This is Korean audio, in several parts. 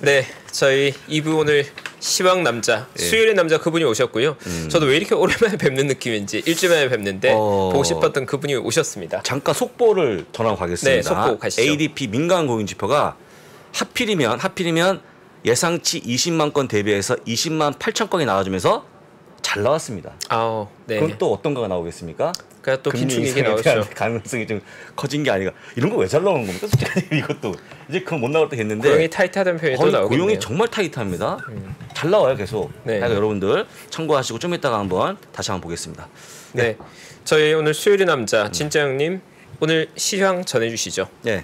네, 저희 2부 오늘 시황 남자, 수요일의 남자 그분이 오셨고요. 저도 왜 이렇게 오랜만에 뵙는 느낌인지 일주일 만에 뵙는데 보고 싶었던 그분이 오셨습니다. 잠깐 속보를 전하고 가겠습니다. 네, 속보 가시죠. ADP 민간 고용지표가 하필이면 예상치 20만 건 대비해서 20만 8천 건이 나와주면서 잘 나왔습니다. 네. 그럼 또 어떤 거가 나오겠습니까? 그러니까 또 긴축이 나오죠. 가능성이 좀 커진 게 아닌가. 이런 거 왜 잘 나오는 겁니까? 솔직히 이것도 이제 그건 못 나올 때 했는데 고용이 타이트하다는 표현이 또 나오겠네요. 고용이 정말 타이트합니다. 잘 나와요 계속. 네. 그러니까 여러분들 참고하시고 좀 이따가 한번 다시 한번 보겠습니다. 네, 저희 오늘 수요일의 남자 진짜영님 오늘 시황 전해주시죠. 네.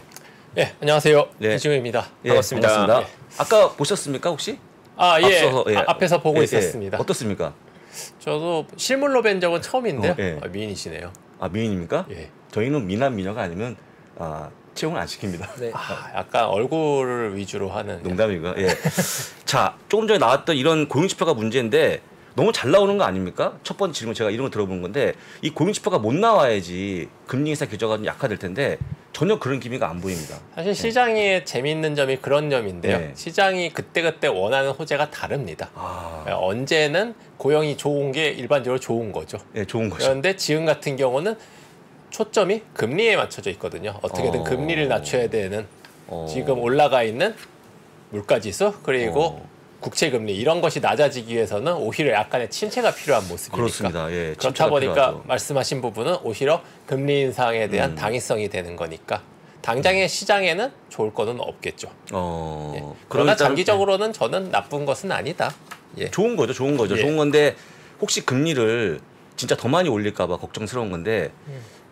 네, 안녕하세요. 네. 이지우입니다. 반갑습니다. 반갑습니다. 네. 아까 보셨습니까 혹시? 앞서서, 앞에서 보고 있었습니다. 어떻습니까? 저도 실물로 뵌 적은 처음인데요. 예. 미인이시네요. 미인입니까? 예. 저희는 미남 미녀가 아니면 채용을 안 시킵니다. 네. 약간 얼굴을 위주로 하는. 농담이고요. 예. 자, 조금 전에 나왔던 이런 고용지표가 문제인데 너무 잘 나오는 거 아닙니까? 첫 번째 질문 제가 이런 거 들어보는 건데 이 고용지표가 못 나와야지 금리 인사 규제가 좀 약화될 텐데 전혀 그런 기미가 안 보입니다. 사실 시장의 재미있는 점이 그런 점인데요. 네. 시장이 그때그때 원하는 호재가 다릅니다. 언제는 고용이 좋은 게 일반적으로 좋은 거죠. 예, 좋은 거죠. 그런데 지금 같은 경우는 초점이 금리에 맞춰져 있거든요. 어떻게든 금리를 낮춰야 되는 지금 올라가 있는 물가지수 그리고 국채금리 이런 것이 낮아지기 위해서는 오히려 약간의 침체가 필요한 모습이니까. 그렇습니다. 예, 그렇다 보니까 필요하죠. 말씀하신 부분은 오히려 금리 인상에 대한 당위성이 되는 거니까 당장의 시장에는 좋을 거는 없겠죠. 예. 그러나 장기적으로는 저는 나쁜 것은 아니다. 예. 좋은 거죠. 예. 좋은 건데 혹시 금리를 진짜 더 많이 올릴까 봐 걱정스러운 건데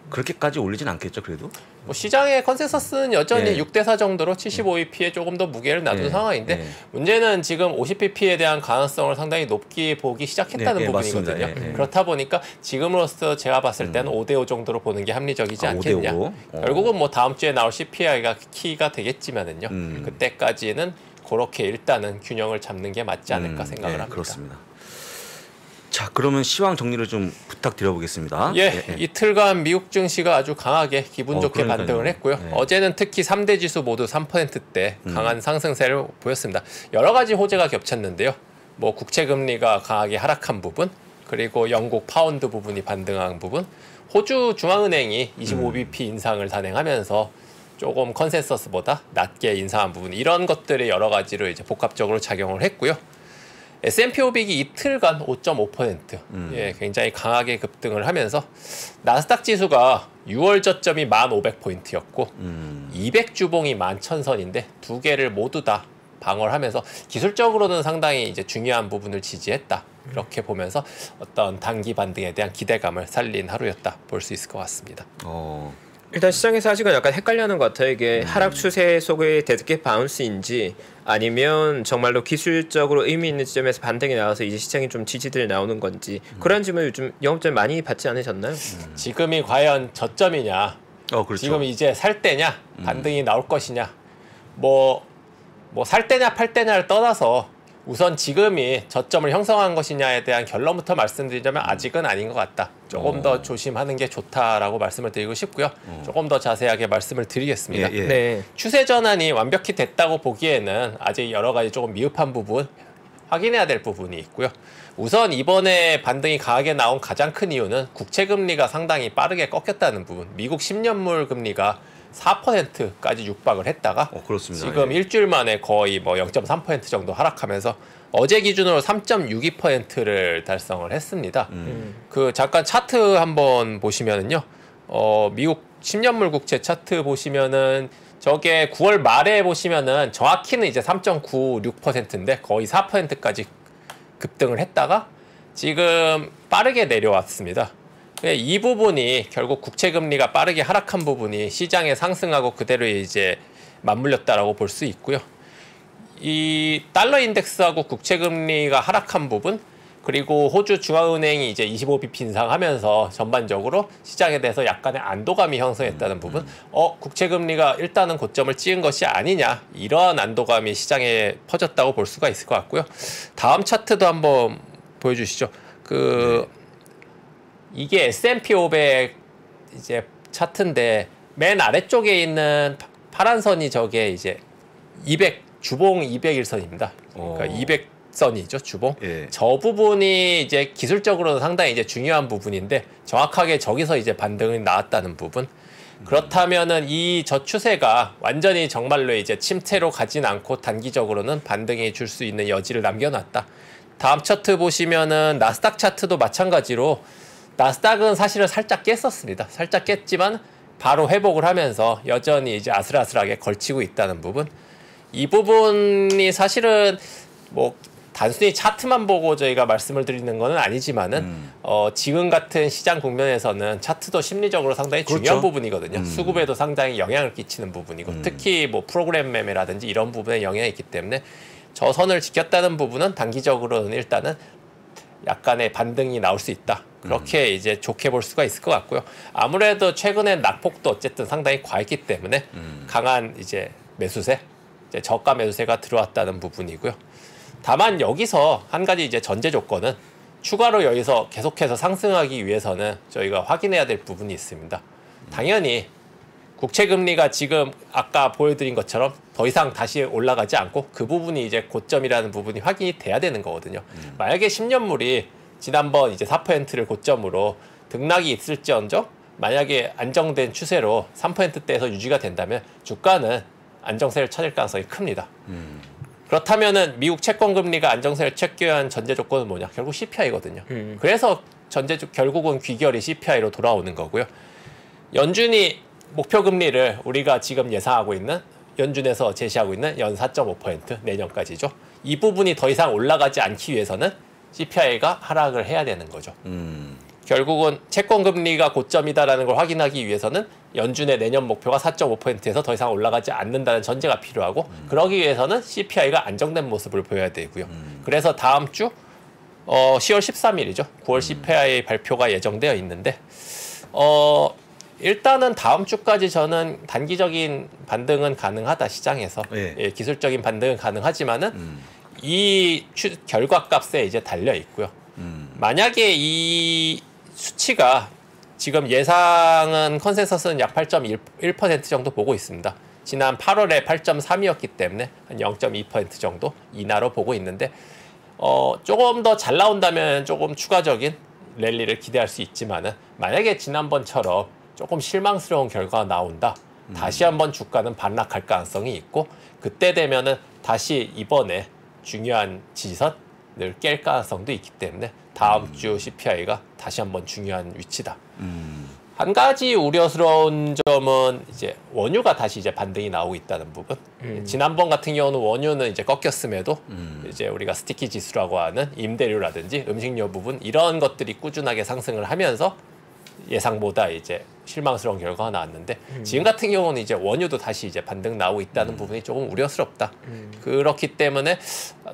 그렇게까지 올리진 않겠죠, 그래도? 뭐 시장의 컨센서스는 여전히 예. 6대4 정도로 75bp에 조금 더 무게를 놔둔 예. 상황인데 예. 문제는 지금 50bp에 대한 가능성을 상당히 높게 보기 시작했다는 예, 부분이거든요. 맞습니다. 예. 그렇다 보니까 지금으로서 제가 봤을 때는 5대5 정도로 보는 게 합리적이지 않겠냐. 5대5? 결국은 뭐 다음 주에 나올 CPI가 키가 되겠지만은요. 그때까지는 그렇게 일단은 균형을 잡는 게 맞지 않을까 생각을 합니다. 그렇습니다. 자, 그러면 시황 정리를 좀 부탁드려보겠습니다. 이틀간 미국 증시가 아주 강하게 기분 좋게 그러니까요. 반등을 했고요. 어제는 특히 3대 지수 모두 3%대 강한 상승세를 보였습니다. 여러 가지 호재가 겹쳤는데요. 뭐 국채금리가 강하게 하락한 부분, 그리고 영국 파운드 부분이 반등한 부분, 호주 중앙은행이 25bp 인상을 단행하면서 조금 컨센서스보다 낮게 인상한 부분, 이런 것들이 여러 가지로 이제 복합적으로 작용을 했고요. S&P 500이 이틀간 5.5% 굉장히 강하게 급등을 하면서 나스닥 지수가 6월 저점이 1,500포인트였고 200주봉이 11,000선인데 두 개를 모두 다 방어를 하면서 기술적으로는 상당히 이제 중요한 부분을 지지했다. 이렇게 보면서 어떤 단기 반등에 대한 기대감을 살린 하루였다 볼 수 있을 것 같습니다. 일단 시장에서 아직은 약간 헷갈려하는 것 같아요. 이게 하락 추세 속의 데드캣 바운스인지 아니면 정말로 기술적으로 의미 있는 지점에서 반등이 나와서 이제 시장이 좀 지지들 나오는 건지 그런 질문을 요즘 영업자님 많이 받지 않으셨나요? 지금이 과연 저점이냐, 그렇죠. 지금 이제 살 때냐, 반등이 나올 것이냐, 뭐 살 때냐 팔 때냐를 떠나서 우선 지금이 저점을 형성한 것이냐에 대한 결론부터 말씀드리자면 아직은 아닌 것 같다. 조금 더 조심하는 게 좋다라고 말씀을 드리고 싶고요. 조금 더 자세하게 말씀을 드리겠습니다. 네. 추세 전환이 완벽히 됐다고 보기에는 아직 여러 가지 조금 미흡한 부분, 확인해야 될 부분이 있고요. 우선 이번에 반등이 강하게 나온 가장 큰 이유는 국채금리가 상당히 빠르게 꺾였다는 부분. 미국 10년물 금리가 4%까지 육박을 했다가 그렇습니다. 지금 일주일 만에 거의 뭐 0.3% 정도 하락하면서 어제 기준으로 3.62%를 달성을 했습니다. 그 잠깐 차트 한번 보시면은요. 미국 10년물 국채 차트 보시면은 저게 9월 말에 보시면은 정확히는 이제 3.96%인데 거의 4%까지 급등을 했다가 지금 빠르게 내려왔습니다. 이 부분이 결국 국채금리가 빠르게 하락한 부분이 시장에 상승하고 그대로 이제 맞물렸다라고 볼 수 있고요. 이 달러 인덱스하고 국채금리가 하락한 부분, 그리고 호주 중앙은행이 이제 25bp 인상하면서 전반적으로 시장에 대해서 약간의 안도감이 형성했다는 부분, 국채금리가 일단은 고점을 찍은 것이 아니냐, 이러한 안도감이 시장에 퍼졌다고 볼 수가 있을 것 같고요. 다음 차트도 한번 보여주시죠. 이게 S&P 500 이제 차트인데 맨 아래쪽에 있는 파란 선이 저게 이제 200 주봉 200일선입니다. 그러니까 200선이죠, 주봉. 예. 저 부분이 이제 기술적으로는 상당히 이제 중요한 부분인데 정확하게 저기서 이제 반등이 나왔다는 부분. 그렇다면은 이 저추세가 완전히 정말로 이제 침체로 가진 않고 단기적으로는 반등이 줄 수 있는 여지를 남겨놨다. 다음 차트 보시면은 나스닥 차트도 마찬가지로 나스닥은 사실은 살짝 깼었습니다. 살짝 깼지만 바로 회복을 하면서 여전히 이제 아슬아슬하게 걸치고 있다는 부분. 이 부분이 사실은 뭐 단순히 차트만 보고 저희가 말씀을 드리는 거는 아니지만은 지금 같은 시장 국면에서는 차트도 심리적으로 상당히 그렇죠. 중요한 부분이거든요. 수급에도 상당히 영향을 끼치는 부분이고 특히 뭐 프로그램 매매라든지 이런 부분에 영향이 있기 때문에 저 선을 지켰다는 부분은 단기적으로는 일단은 약간의 반등이 나올 수 있다. 그렇게 이제 좋게 볼 수가 있을 것 같고요. 아무래도 최근에 낙폭도 어쨌든 상당히 과했기 때문에 강한 이제 매수세, 이제 저가 매수세가 들어왔다는 부분이고요. 다만 여기서 한 가지 이제 전제 조건은 추가로 여기서 계속해서 상승하기 위해서는 저희가 확인해야 될 부분이 있습니다. 당연히 국채 금리가 지금 아까 보여드린 것처럼 더 이상 다시 올라가지 않고 그 부분이 이제 고점이라는 부분이 확인이 돼야 되는 거거든요. 만약에 10년물이 지난번 이제 4%를 고점으로 등락이 있을지언정 만약에 안정된 추세로 3%대에서 유지가 된다면 주가는 안정세를 찾을 가능성이 큽니다. 그렇다면은 미국 채권 금리가 안정세를 찾기 위한 전제 조건은 뭐냐? 결국 CPI거든요. 그래서 결국은 귀결이 CPI로 돌아오는 거고요. 연준이 목표 금리를 우리가 지금 예상하고 있는 연준에서 제시하고 있는 연 4.5% 내년까지죠. 이 부분이 더 이상 올라가지 않기 위해서는 CPI가 하락을 해야 되는 거죠. 결국은 채권 금리가 고점이다라는 걸 확인하기 위해서는 연준의 내년 목표가 4.5%에서 더 이상 올라가지 않는다는 전제가 필요하고 그러기 위해서는 CPI가 안정된 모습을 보여야 되고요. 그래서 다음 주 10월 13일이죠. 9월 CPI 발표가 예정되어 있는데 일단은 다음 주까지 저는 단기적인 반등은 가능하다 시장에서 예, 기술적인 반등은 가능하지만은 이 결과값에 이제 달려 있고요. 만약에 이 수치가 지금 예상은 컨센서스는 약 8.1% 정도 보고 있습니다. 지난 8월에 8.3이었기 때문에 한 0.2% 정도 인하로 보고 있는데 조금 더 잘 나온다면 조금 추가적인 랠리를 기대할 수 있지만은 만약에 지난번처럼 조금 실망스러운 결과가 나온다. 다시 한번 주가는 반락할 가능성이 있고 그때 되면은 다시 이번에 중요한 지지선을 깰 가능성도 있기 때문에 다음 주 CPI가 다시 한번 중요한 위치다. 한 가지 우려스러운 점은 이제 원유가 다시 이제 반등이 나오고 있다는 부분. 지난번 같은 경우는 원유는 이제 꺾였음에도 이제 우리가 스티키 지수라고 하는 임대료라든지 음식료 부분 이런 것들이 꾸준하게 상승을 하면서 예상보다 이제 실망스러운 결과가 나왔는데 지금 같은 경우는 이제 원유도 다시 이제 반등 나오고 있다는 부분이 조금 우려스럽다. 그렇기 때문에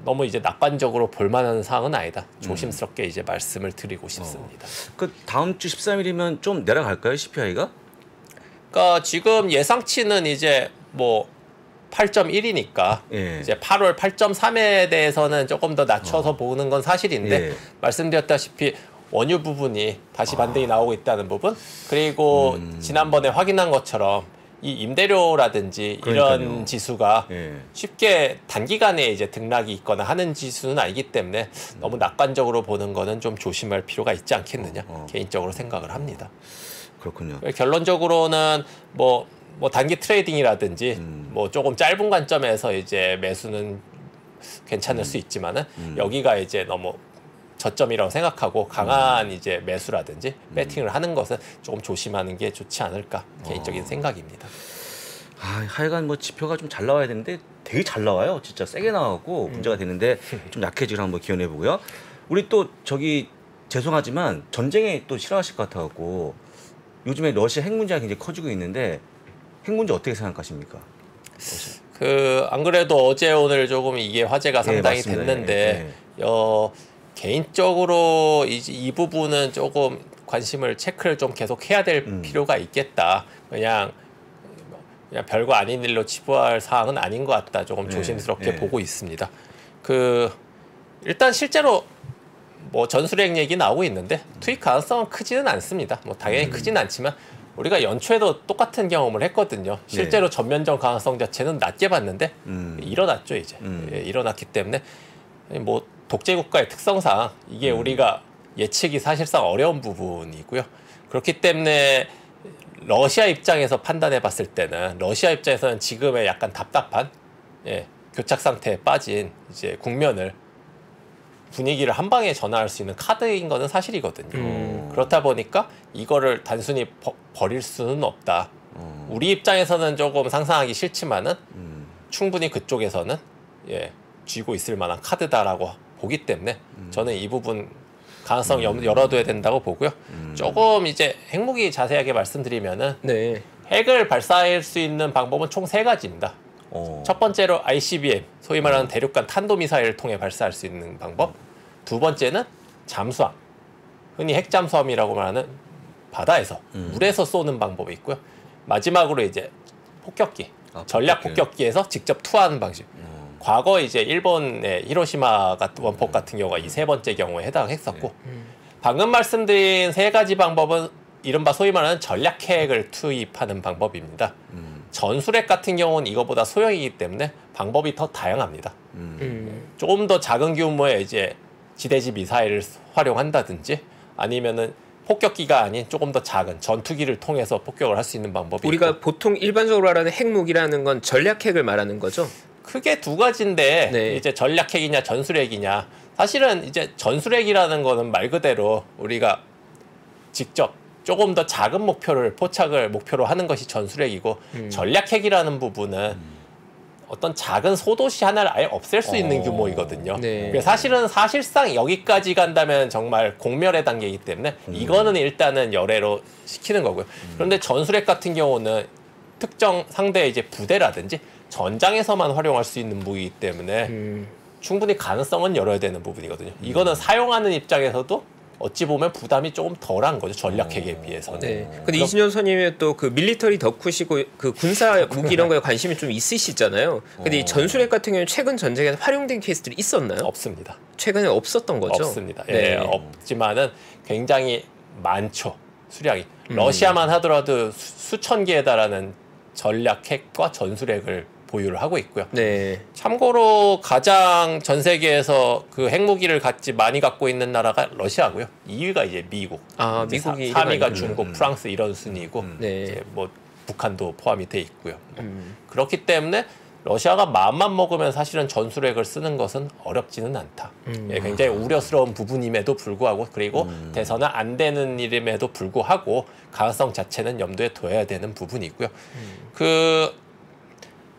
너무 이제 낙관적으로 볼만한 사항은 아니다. 조심스럽게 이제 말씀을 드리고 싶습니다. 그 다음 주 13일이면 좀 내려갈까요, CPI가? 그러니까 지금 예상치는 이제 뭐 8.1이니까 이제 8월 8.3에 대해서는 조금 더 낮춰서 보는 건 사실인데 말씀드렸다시피 원유 부분이 다시 반등이 나오고 있다는 부분 그리고 지난번에 확인한 것처럼 이 임대료라든지 이런 지수가 쉽게 단기간에 이제 등락이 있거나 하는 지수는 아니기 때문에 너무 낙관적으로 보는 거는 좀 조심할 필요가 있지 않겠느냐 개인적으로 생각을 합니다. 그렇군요. 결론적으로는 뭐 단기 트레이딩이라든지 뭐 조금 짧은 관점에서 이제 매수는 괜찮을 수 있지만은 여기가 이제 너무 저점이라고 생각하고 강한 이제 매수라든지 배팅을 하는 것은 조금 조심하는 게 좋지 않을까 개인적인 생각입니다. 하여간 뭐 지표가 좀 잘 나와야 되는데 되게 잘 나와요. 진짜 세게 나와갖고 문제가 되는데 좀 약해지기를 한번 기원해 보고요. 우리 또 저기 죄송하지만 전쟁에 또 싫어하실 것 같아갖고 요즘에 러시아 핵 문제가 굉장히 커지고 있는데 핵 문제 어떻게 생각하십니까? 안 그래도 어제 오늘 조금 이게 화제가 상당히 맞습니다. 됐는데 개인적으로 이 부분은 조금 관심을 체크를 좀 계속 해야 될 필요가 있겠다. 그냥 별거 아닌 일로 치부할 사항은 아닌 것 같다. 조금 조심스럽게 보고 있습니다. 일단 실제로 뭐 전술핵 얘기 나오고 있는데 투입 가능성은 크지는 않습니다. 뭐 당연히 크지는 않지만 우리가 연초에도 똑같은 경험을 했거든요. 실제로 전면전 가능성 자체는 낮게 봤는데 일어났죠 이제. 예, 일어났기 때문에 뭐 독재 국가의 특성상 이게 우리가 예측이 사실상 어려운 부분이고요. 그렇기 때문에 러시아 입장에서 판단해 봤을 때는 러시아 입장에서는 지금의 약간 답답한 교착 상태에 빠진 이제 국면을 분위기를 한 방에 전환할 수 있는 카드인 거는 사실이거든요. 그렇다 보니까 이거를 단순히 버릴 수는 없다. 우리 입장에서는 조금 상상하기 싫지만은 충분히 그쪽에서는 쥐고 있을 만한 카드다라고 보기 때문에 저는 이 부분 가능성 열어둬야 된다고 보고요. 조금 이제 핵무기 자세하게 말씀드리면은 핵을 발사할 수 있는 방법은 총 3가지입니다. 첫 번째로 ICBM, 소위 말하는 대륙간 탄도미사일을 통해 발사할 수 있는 방법. 두 번째는 잠수함, 흔히 핵잠수함이라고 말하는 바다에서, 물에서 쏘는 방법이 있고요. 마지막으로 이제 폭격기, 전략 폭격기에서 직접 투하하는 방식. 과거 이제 일본의 히로시마 원폭 같은 경우가 이 3번째 경우에 해당했었고, 방금 말씀드린 3가지 방법은 이른바 소위 말하는 전략핵을 투입하는 방법입니다. 전술핵 같은 경우는 이거보다 소형이기 때문에 방법이 더 다양합니다. 조금 더 작은 규모의 이제 지대지 미사일을 활용한다든지 아니면은 폭격기가 아닌 조금 더 작은 전투기를 통해서 폭격을 할 수 있는 방법이 우리가 있고. 보통 일반적으로 말하는 핵무기라는 건 전략핵을 말하는 거죠? 크게 2가지인데 이제 전략핵이냐 전술핵이냐. 사실은 이제 전술핵이라는 거는 말 그대로 우리가 직접 조금 더 작은 목표를 포착을 목표로 하는 것이 전술핵이고 전략핵이라는 부분은 어떤 작은 소도시 하나를 아예 없앨 수 있는 규모이거든요. 사실상 여기까지 간다면 정말 공멸의 단계이기 때문에 이거는 일단은 열애로 시키는 거고요. 그런데 전술핵 같은 경우는 특정 상대의 이제 부대라든지 전장에서만 활용할 수 있는 무기이기 때문에 충분히 가능성은 열어야 되는 부분이거든요. 이거는 사용하는 입장에서도 어찌 보면 부담이 조금 덜한 거죠. 전략핵에 비해서는. 근데 이진영 선생님이 또 그 밀리터리 덕후시고 그 군사 무기 이런 거에 관심이 좀 있으시잖아요. 근데 이 전술핵 같은 경우는 최근 전쟁에서 활용된 케이스들이 있었나요? 없습니다. 최근에 없었던 거죠? 없습니다. 없지만은 굉장히 많죠. 수량이. 러시아만 하더라도 수천 개에 달하는 전략핵과 전술핵을 보유를 하고 있고요. 참고로 가장 전 세계에서 그 핵무기를 많이 갖고 있는 나라가 러시아고요. 2위가 이제 미국. 미국이 3위가 중국, 프랑스 이런 순이고 이제 뭐 북한도 포함이 돼 있고요. 그렇기 때문에 러시아가 마음만 먹으면 사실은 전술핵을 쓰는 것은 어렵지는 않다. 굉장히 우려스러운 부분임에도 불구하고 그리고 돼서는 안 되는 일임에도 불구하고 가능성 자체는 염두에 둬야 되는 부분이고요.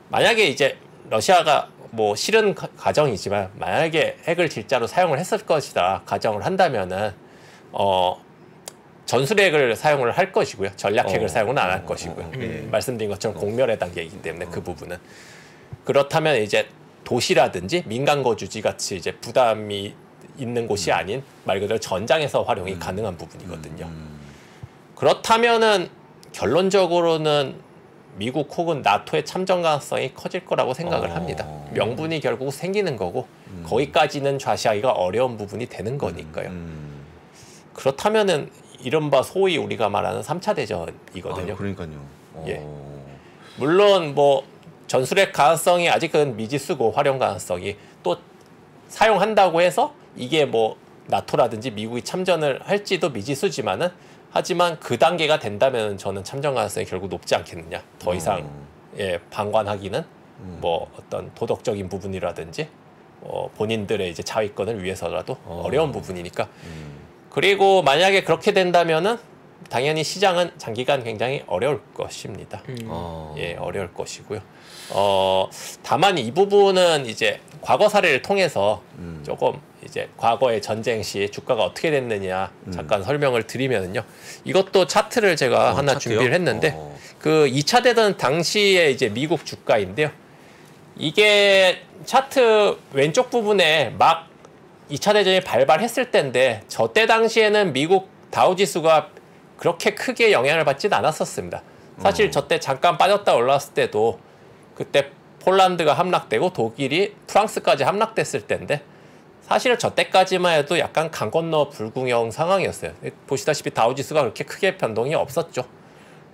만약에 이제 러시아가 뭐 싫은 가정이지만 만약에 핵을 진짜로 사용을 했을 것이다 가정을 한다면은 전술핵을 사용을 할 것이고요. 전략핵을 사용은 안 할 것이고요. 말씀드린 것처럼 공멸의 단계이기 때문에 그 부분은 그렇다면 이제 도시라든지 민간 거주지 같이 이제 부담이 있는 곳이 아닌 말 그대로 전장에서 활용이 가능한 부분이거든요. 그렇다면은 결론적으로는 미국 혹은 나토의 참전 가능성이 커질 거라고 생각을 합니다. 명분이 결국 생기는 거고 거기까지는 좌시하기가 어려운 부분이 되는 거니까요. 그렇다면은 이른바 소위 우리가 말하는 3차 대전이거든요. 그러니까요. 물론 뭐 전술핵 가능성이 아직은 미지수고 활용 가능성이 또 사용한다고 해서 이게 뭐 나토라든지 미국이 참전을 할지도 미지수지만은 하지만 그 단계가 된다면 저는 참전 가능성이 결국 높지 않겠느냐. 더 이상 방관하기는 뭐 어떤 도덕적인 부분이라든지 본인들의 이제 자위권을 위해서라도 어려운 부분이니까. 그리고 만약에 그렇게 된다면은 당연히 시장은 장기간 굉장히 어려울 것입니다. 어려울 것이고요. 다만 이 부분은 이제 과거 사례를 통해서 조금 이제 과거의 전쟁 시 주가가 어떻게 됐느냐 잠깐 설명을 드리면요. 이것도 차트를 제가 하나 차트요? 준비를 했는데 그 2차 대전 당시에 이제 미국 주가인데요. 이게 차트 왼쪽 부분에 막 2차 대전이 발발했을 때인데 저때 당시에는 미국 다우지수가 그렇게 크게 영향을 받지는 않았었습니다. 사실 저때 잠깐 빠졌다 올라왔을 때도 그때 폴란드가 함락되고 독일이 프랑스까지 함락됐을 때인데 사실은 저때까지만 해도 약간 강 건너 불구경 상황이었어요. 보시다시피 다우지수가 그렇게 크게 변동이 없었죠.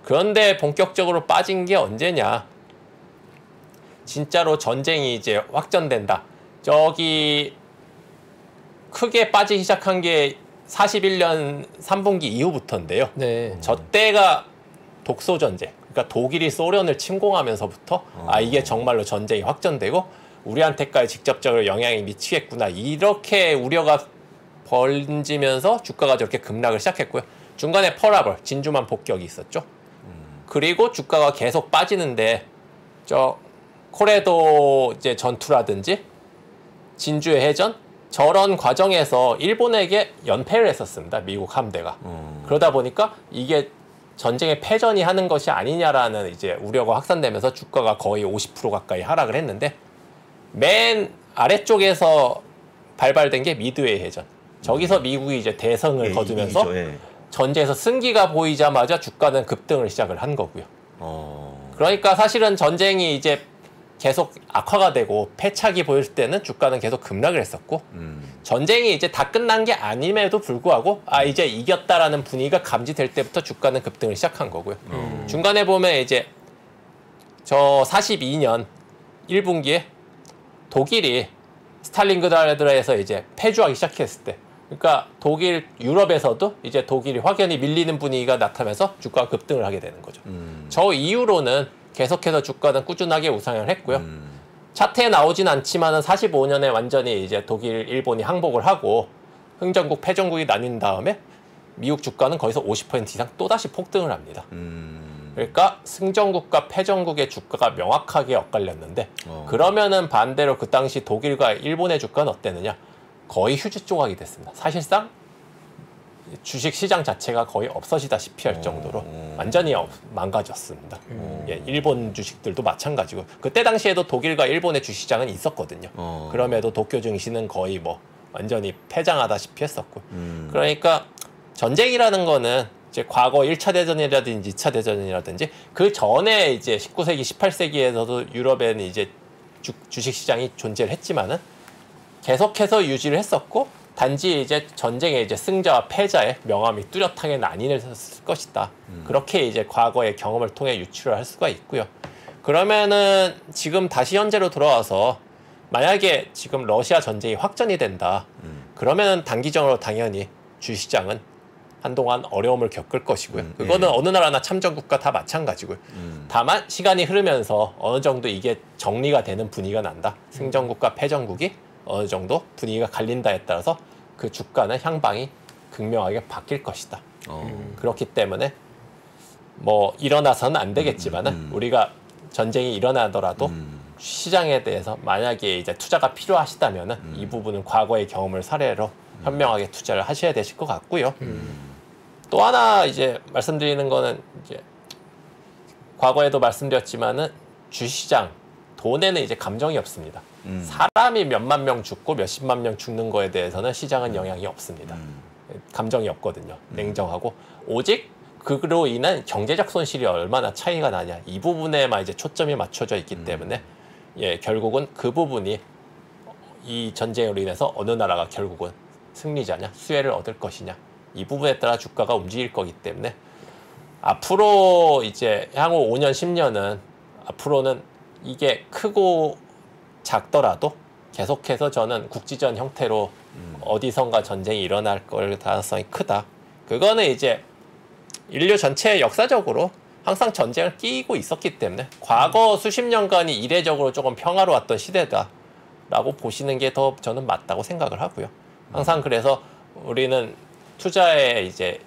그런데 본격적으로 빠진 게 언제냐? 진짜로 전쟁이 이제 확전된다. 저기 크게 빠지기 시작한 게 41년 3분기 이후부터인데요. 네. 저 때가 독소 전쟁. 그러니까 독일이 소련을 침공하면서부터 이게 정말로 전쟁이 확전되고 우리한테까지 직접적으로 영향이 미치겠구나. 이렇게 우려가 번지면서 주가가 저렇게 급락을 시작했고요. 중간에 펄하벌, 진주만 폭격이 있었죠. 그리고 주가가 계속 빠지는데 저 코레도 이제 전투라든지 진주의 해전 저런 과정에서 일본에게 연패를 했었습니다. 미국 함대가. 그러다 보니까 이게 전쟁의 패전이 하는 것이 아니냐라는 이제 우려가 확산되면서 주가가 거의 50% 가까이 하락을 했는데 맨 아래쪽에서 발발된 게 미드웨이 해전. 저기서 미국이 이제 대성을 거두면서 전쟁에서 승기가 보이자마자 주가는 급등을 시작을 한 거고요. 그러니까 사실은 전쟁이 이제 계속 악화가 되고 패착이 보일 때는 주가는 계속 급락을 했었고 전쟁이 이제 다 끝난 게 아님에도 불구하고 이제 이겼다라는 분위기가 감지될 때부터 주가는 급등을 시작한 거고요. 중간에 보면 이제 저 42년 1분기에 독일이 스탈린그라드에서 이제 패주하기 시작했을 때 그러니까 독일 유럽에서도 이제 독일이 확연히 밀리는 분위기가 나타나면서 주가가 급등을 하게 되는 거죠. 저 이후로는 계속해서 주가는 꾸준하게 우상향을 했고요. 차트에 나오진 않지만은 45년에 완전히 이제 독일, 일본이 항복을 하고 흥전국, 패전국이 나뉜 다음에 미국 주가는 거기서 50% 이상 또다시 폭등을 합니다. 그러니까 승전국과 패전국의 주가가 명확하게 엇갈렸는데 그러면은 반대로 그 당시 독일과 일본의 주가는 어땠느냐? 거의 휴지 조각이 됐습니다. 사실상 주식시장 자체가 거의 없어지다시피 할 정도로 완전히 망가졌습니다. 예, 일본 주식들도 마찬가지고 그때 당시에도 독일과 일본의 주식시장은 있었거든요. 그럼에도 도쿄 증시는 거의 뭐 완전히 폐장하다시피 했었고 그러니까 전쟁이라는 거는 이제 과거 1차 대전이라든지 2차 대전이라든지 그 전에 이제 19세기, 18세기에서도 유럽에는 이제 주식시장이 존재를 했지만은 계속해서 유지를 했었고 단지 이제 전쟁의 이제 승자와 패자의 명암이 뚜렷하게 나뉘었을 것이다. 그렇게 이제 과거의 경험을 통해 유추를 할 수가 있고요. 그러면은 지금 다시 현재로 돌아와서 만약에 지금 러시아 전쟁이 확전이 된다. 그러면은 단기적으로 당연히 주시장은 한동안 어려움을 겪을 것이고요. 그거는 어느 나라나 참전국가 다 마찬가지고요. 다만 시간이 흐르면서 어느 정도 이게 정리가 되는 분위기가 난다. 승전국과 패전국이 어느 정도 분위기가 갈린다에 따라서 그 주가는 향방이 극명하게 바뀔 것이다. 그렇기 때문에 뭐 일어나서는 안 되겠지만은 우리가 전쟁이 일어나더라도 시장에 대해서 만약에 이제 투자가 필요하시다면은 이 부분은 과거의 경험을 사례로 현명하게 투자를 하셔야 되실 것 같고요. 또 하나 이제 말씀드리는 거는 이제 과거에도 말씀드렸지만은 주시장 돈에는 이제 감정이 없습니다. 사람이 몇만 명 죽고 몇십만 명 죽는 거에 대해서는 시장은 영향이 없습니다. 감정이 없거든요. 냉정하고 오직 그로 인한 경제적 손실이 얼마나 차이가 나냐 이 부분에만 이제 초점이 맞춰져 있기 때문에 예 결국은 그 부분이 이 전쟁으로 인해서 어느 나라가 결국은 승리자냐 수혜를 얻을 것이냐 이 부분에 따라 주가가 움직일 거기 때문에 앞으로 이제 향후 5년 10년은 앞으로는 이게 크고 작더라도 계속해서 저는 국지전 형태로 어디선가 전쟁이 일어날 걸 가능성이 크다. 그거는 이제 인류 전체 역사적으로 항상 전쟁을 끼고 있었기 때문에 과거 수십 년간이 이례적으로 조금 평화로웠던 시대다라고 보시는 게 더 저는 맞다고 생각을 하고요. 항상 그래서 우리는 투자의 이제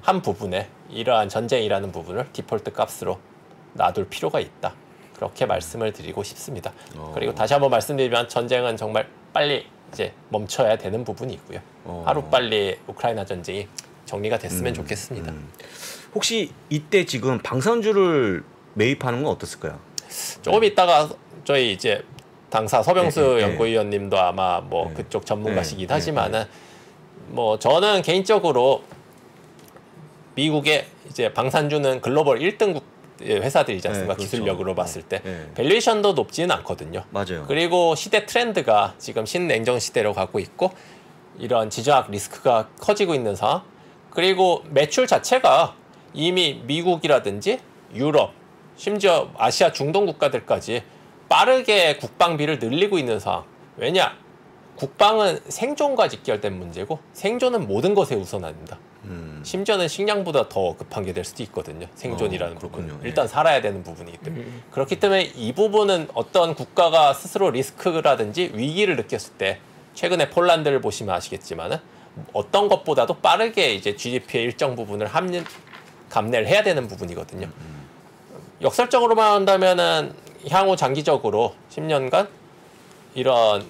한 부분에 이러한 전쟁이라는 부분을 디폴트 값으로 놔둘 필요가 있다. 그렇게 말씀을 드리고 싶습니다. 그리고 다시 한번 말씀드리면 전쟁은 정말 빨리 이제 멈춰야 되는 부분이 있고요. 하루빨리 우크라이나 전쟁이 정리가 됐으면 좋겠습니다. 혹시 이때 지금 방산주를 매입하는 건 어떻을까요? 조금 있다가 저희 이제 당사 서병수 연구위원님도 아마 뭐 그쪽 전문가시긴 하지만은 뭐 저는 개인적으로 미국의 이제 방산주는 글로벌 1등국 회사들이지 않습니까? 그렇죠. 기술력으로 봤을 때 밸류에이션도 높지는 않거든요. 맞아요. 그리고 시대 트렌드가 지금 신냉전 시대로 가고 있고 이런 지정학 리스크가 커지고 있는 상황. 그리고 매출 자체가 이미 미국이라든지 유럽, 심지어 아시아 중동 국가들까지 빠르게 국방비를 늘리고 있는 상황. 왜냐? 국방은 생존과 직결된 문제고 생존은 모든 것에 우선합니다. 심지어는 식량보다 더 급한 게 될 수도 있거든요. 생존이라는 부분은. 일단 살아야 되는 부분이기 때문에. 그렇기 때문에 이 부분은 어떤 국가가 스스로 리스크라든지 위기를 느꼈을 때 최근에 폴란드를 보시면 아시겠지만은 어떤 것보다도 빠르게 이제 GDP의 일정 부분을 감내를 해야 되는 부분이거든요. 역설적으로만 한다면은 향후 장기적으로 10년간 이런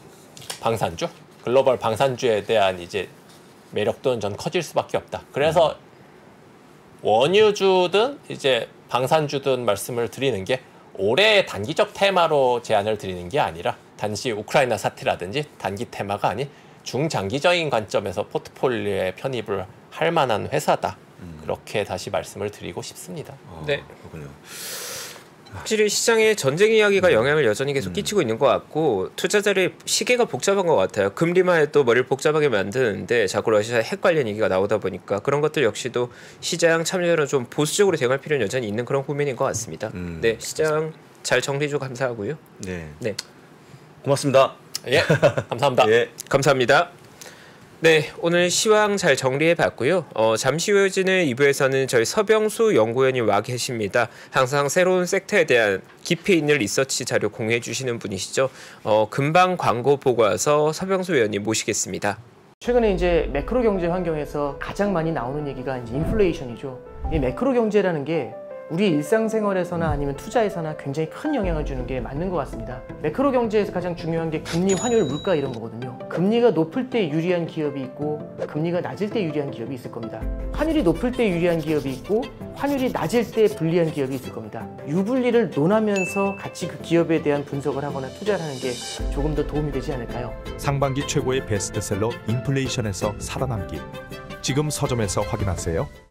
방산주, 글로벌 방산주에 대한 이제 매력도는 전 커질 수밖에 없다. 그래서 원유주든 이제 방산주든 말씀을 드리는 게 올해의 단기적 테마로 제안을 드리는 게 아니라 단지 우크라이나 사태라든지 단기 테마가 아닌 중장기적인 관점에서 포트폴리오에 편입을 할 만한 회사다. 그렇게 다시 말씀을 드리고 싶습니다. 네. 그렇군요. 확실히 시장에 전쟁 이야기가 영향을 여전히 계속 끼치고 있는 것 같고 투자자의 시계가 복잡한 것 같아요. 금리만 해도 머리를 복잡하게 만드는데 자꾸 러시아 핵 관련 얘기가 나오다 보니까 그런 것들 역시도 시장 참여자는 좀 보수적으로 대응할 필요는 여전히 있는 그런 국면인 것 같습니다. 네, 시장 잘 정리 좀 감사하고요. 네. 고맙습니다. 예, 감사합니다. 예. 감사합니다. 네, 오늘 시황 잘 정리해봤고요. 잠시 후 이어지는 2부에서는 저희 서병수 연구원이 와 계십니다. 항상 새로운 섹터에 대한 깊이 있는 리서치 자료 공유해 주시는 분이시죠. 금방 광고 보고 와서 서병수 위원님 모시겠습니다. 최근에 이제 매크로 경제 환경에서 가장 많이 나오는 얘기가 이제 인플레이션이죠. 이 매크로 경제라는 게 우리 일상생활에서나 아니면 투자에서나 굉장히 큰 영향을 주는 게 맞는 것 같습니다. 매크로 경제에서 가장 중요한 게 금리, 환율, 물가 이런 거거든요. 금리가 높을 때 유리한 기업이 있고 금리가 낮을 때 유리한 기업이 있을 겁니다. 환율이 높을 때 유리한 기업이 있고 환율이 낮을 때 불리한 기업이 있을 겁니다. 유불리를 논하면서 같이 그 기업에 대한 분석을 하거나 투자를 하는 게 조금 더 도움이 되지 않을까요? 상반기 최고의 베스트셀러 인플레이션에서 살아남기. 지금 서점에서 확인하세요.